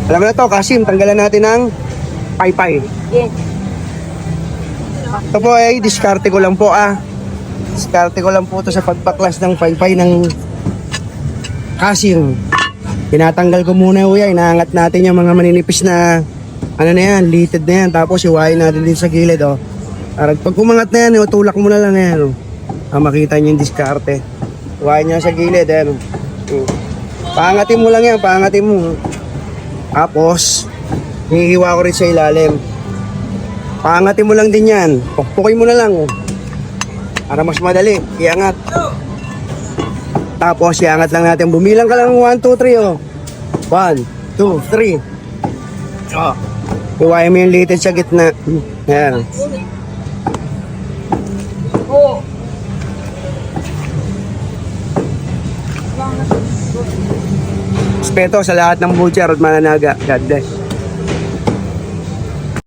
Alam mo na to, Kasim, tanggalan natin ng paypay. Yes. Ito po ay diskarte ko lang po Diskarte ko lang po to sa pagpaklas ng paypay ng Kasim. Tinatanggal ko muna yan, inaangat natin yung mga maninipis na ano na yan, litid na yan. Tapos iwain natin din sa gilid Pag kumangat na yan, tulak mo na lang yan makita nyo yung diskarte. Iwain nyo sa gilid Paangatin mo lang yan, paangatin mo. Tapos hihiwa ko rin sa ilalim. Paangatin mo lang din yan. Pukpukin mo na lang para mas madali, iangat. Tapos iangat lang natin. Bumilang ka lang 1, 2, 3 1, 2, 3 Iwain mo yung litid sa gitna. Ayan. Respeto sa lahat ng butcher at mananaga. God bless.